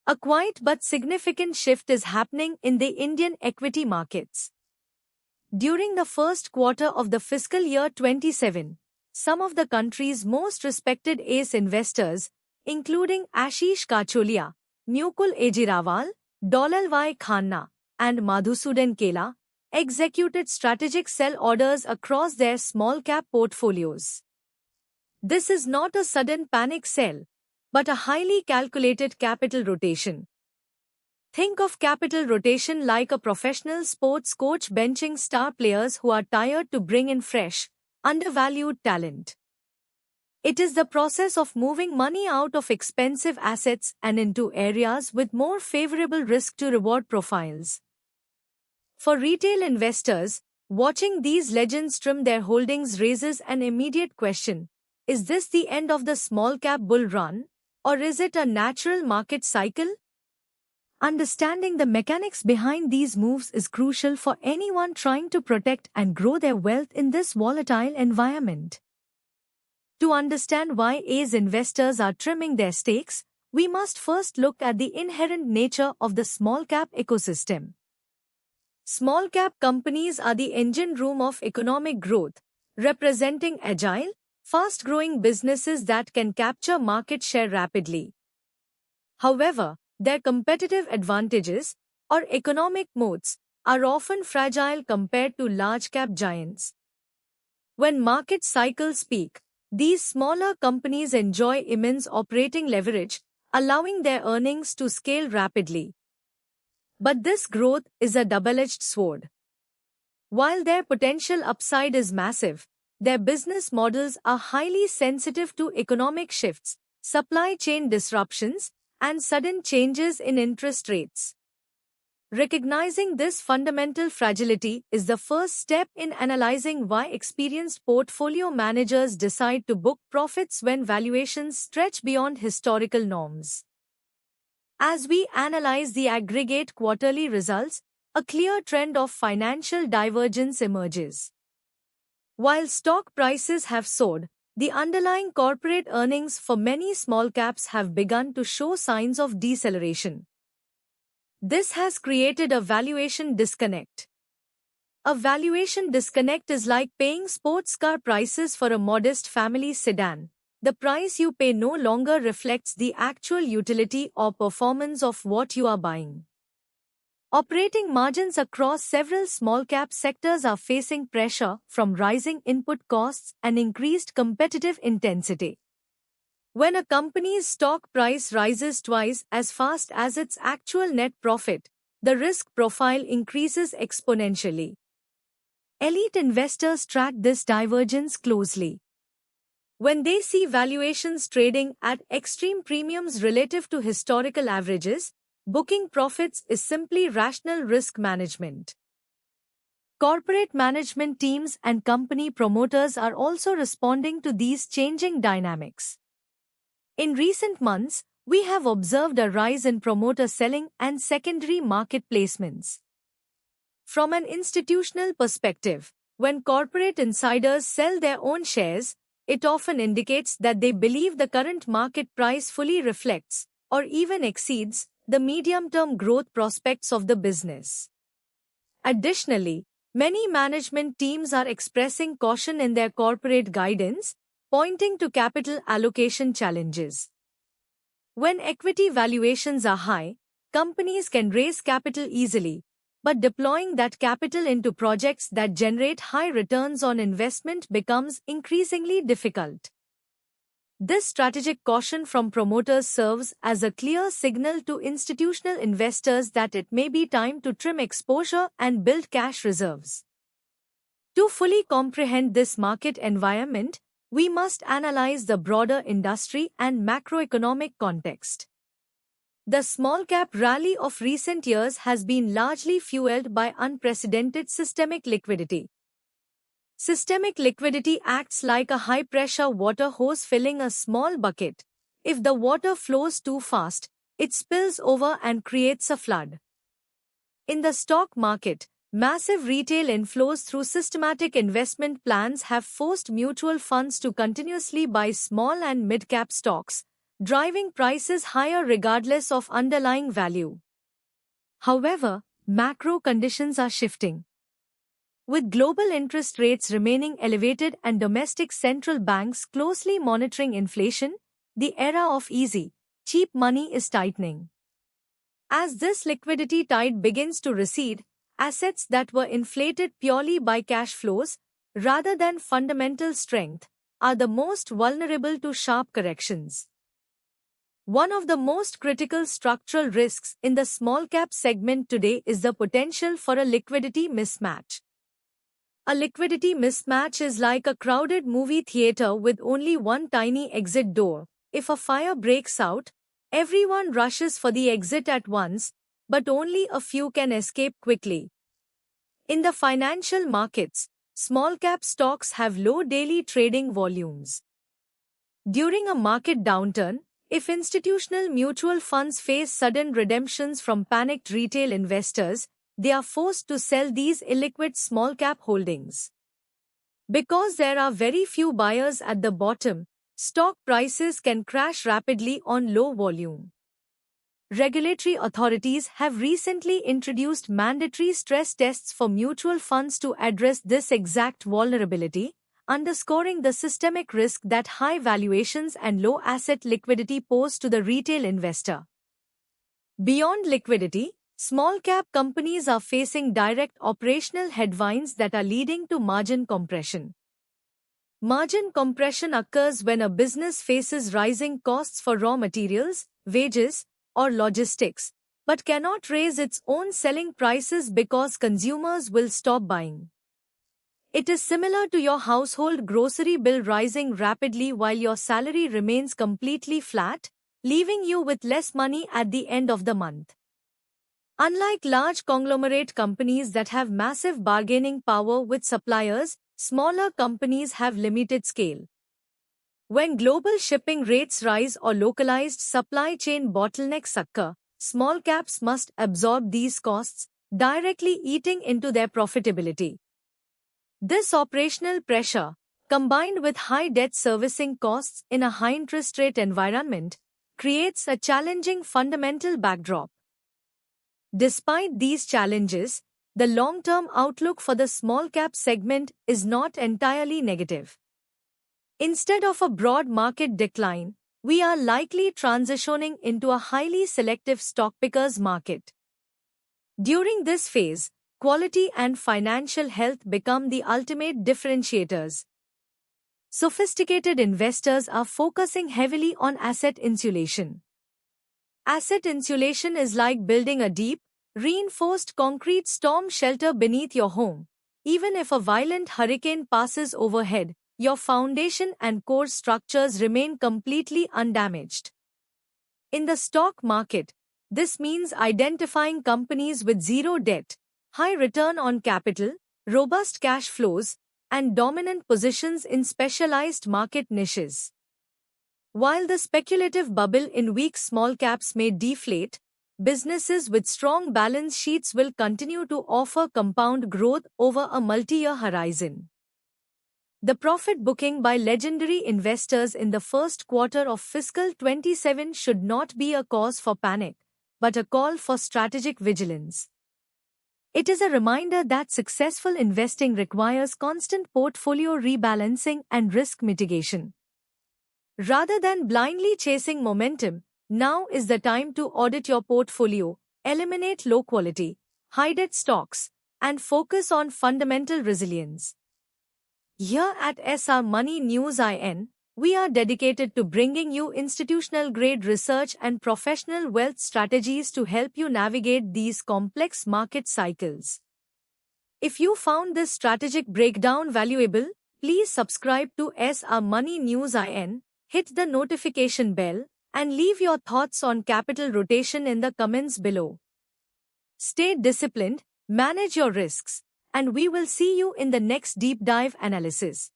A quiet but significant shift is happening in the Indian equity markets. During the first quarter of the fiscal year 27, some of the country's most respected ace investors, including Ashish Kacholia, Mukul Ejirawal, Dolalvai Khanna, and Madhusudan Kela, executed strategic sell orders across their small-cap portfolios. This is not a sudden panic sell, but a highly calculated capital rotation. Think of capital rotation like a professional sports coach benching star players who are tired to bring in fresh, undervalued talent. It is the process of moving money out of expensive assets and into areas with more favorable risk-to-reward profiles. For retail investors, watching these legends trim their holdings raises an immediate question. Is this the end of the small-cap bull run, or is it a natural market cycle? Understanding the mechanics behind these moves is crucial for anyone trying to protect and grow their wealth in this volatile environment. To understand why ACE investors are trimming their stakes, we must first look at the inherent nature of the small-cap ecosystem. Small-cap companies are the engine room of economic growth, representing agile, fast-growing businesses that can capture market share rapidly. However, their competitive advantages, or economic moats, are often fragile compared to large-cap giants. When market cycles peak, these smaller companies enjoy immense operating leverage, allowing their earnings to scale rapidly. But this growth is a double-edged sword. While their potential upside is massive, their business models are highly sensitive to economic shifts, supply chain disruptions, and sudden changes in interest rates. Recognizing this fundamental fragility is the first step in analyzing why experienced portfolio managers decide to book profits when valuations stretch beyond historical norms. As we analyze the aggregate quarterly results, a clear trend of financial divergence emerges. While stock prices have soared, the underlying corporate earnings for many small caps have begun to show signs of deceleration. This has created a valuation disconnect. A valuation disconnect is like paying sports car prices for a modest family sedan. The price you pay no longer reflects the actual utility or performance of what you are buying. Operating margins across several small-cap sectors are facing pressure from rising input costs and increased competitive intensity. When a company's stock price rises twice as fast as its actual net profit, the risk profile increases exponentially. Elite investors track this divergence closely. When they see valuations trading at extreme premiums relative to historical averages, booking profits is simply rational risk management. Corporate management teams and company promoters are also responding to these changing dynamics. In recent months, we have observed a rise in promoter selling and secondary market placements. From an institutional perspective, when corporate insiders sell their own shares, it often indicates that they believe the current market price fully reflects, or even exceeds, the medium-term growth prospects of the business. Additionally, many management teams are expressing caution in their corporate guidance, pointing to capital allocation challenges. When equity valuations are high, companies can raise capital easily, but deploying that capital into projects that generate high returns on investment becomes increasingly difficult. This strategic caution from promoters serves as a clear signal to institutional investors that it may be time to trim exposure and build cash reserves. To fully comprehend this market environment, we must analyze the broader industry and macroeconomic context. The small-cap rally of recent years has been largely fueled by unprecedented systemic liquidity. Systemic liquidity acts like a high-pressure water hose filling a small bucket. If the water flows too fast, it spills over and creates a flood. In the stock market, massive retail inflows through systematic investment plans have forced mutual funds to continuously buy small and mid-cap stocks, driving prices higher regardless of underlying value. However, macro conditions are shifting. With global interest rates remaining elevated and domestic central banks closely monitoring inflation, the era of easy, cheap money is tightening. As this liquidity tide begins to recede, assets that were inflated purely by cash flows, rather than fundamental strength, are the most vulnerable to sharp corrections. One of the most critical structural risks in the small cap segment today is the potential for a liquidity mismatch. A liquidity mismatch is like a crowded movie theater with only one tiny exit door. If a fire breaks out, everyone rushes for the exit at once, but only a few can escape quickly. In the financial markets, small-cap stocks have low daily trading volumes. During a market downturn, if institutional mutual funds face sudden redemptions from panicked retail investors, they are forced to sell these illiquid small-cap holdings. Because there are very few buyers at the bottom, stock prices can crash rapidly on low volume. Regulatory authorities have recently introduced mandatory stress tests for mutual funds to address this exact vulnerability, underscoring the systemic risk that high valuations and low asset liquidity pose to the retail investor. Beyond liquidity, small-cap companies are facing direct operational headwinds that are leading to margin compression. Margin compression occurs when a business faces rising costs for raw materials, wages, or logistics, but cannot raise its own selling prices because consumers will stop buying. It is similar to your household grocery bill rising rapidly while your salary remains completely flat, leaving you with less money at the end of the month. Unlike large conglomerate companies that have massive bargaining power with suppliers, smaller companies have limited scale. When global shipping rates rise or localized supply chain bottlenecks occur, small caps must absorb these costs, directly eating into their profitability. This operational pressure, combined with high debt servicing costs in a high interest rate environment, creates a challenging fundamental backdrop. Despite these challenges, the long-term outlook for the small-cap segment is not entirely negative. Instead of a broad market decline, we are likely transitioning into a highly selective stock pickers market. During this phase, quality and financial health become the ultimate differentiators. Sophisticated investors are focusing heavily on asset insulation. Asset insulation is like building a deep, reinforced concrete storm shelter beneath your home. Even if a violent hurricane passes overhead, your foundation and core structures remain completely undamaged. In the stock market, this means identifying companies with zero debt, high return on capital, robust cash flows, and dominant positions in specialized market niches. While the speculative bubble in weak small caps may deflate, businesses with strong balance sheets will continue to offer compound growth over a multi-year horizon. The profit booking by legendary investors in the first quarter of fiscal 27 should not be a cause for panic, but a call for strategic vigilance. It is a reminder that successful investing requires constant portfolio rebalancing and risk mitigation. Rather than blindly chasing momentum, now is the time to audit your portfolio, eliminate low-quality, high-debt stocks, and focus on fundamental resilience. Here at SR Money News IN, we are dedicated to bringing you institutional-grade research and professional wealth strategies to help you navigate these complex market cycles. If you found this strategic breakdown valuable, please subscribe to SR Money News IN, hit the notification bell, and leave your thoughts on capital rotation in the comments below. Stay disciplined, manage your risks, and we will see you in the next deep dive analysis.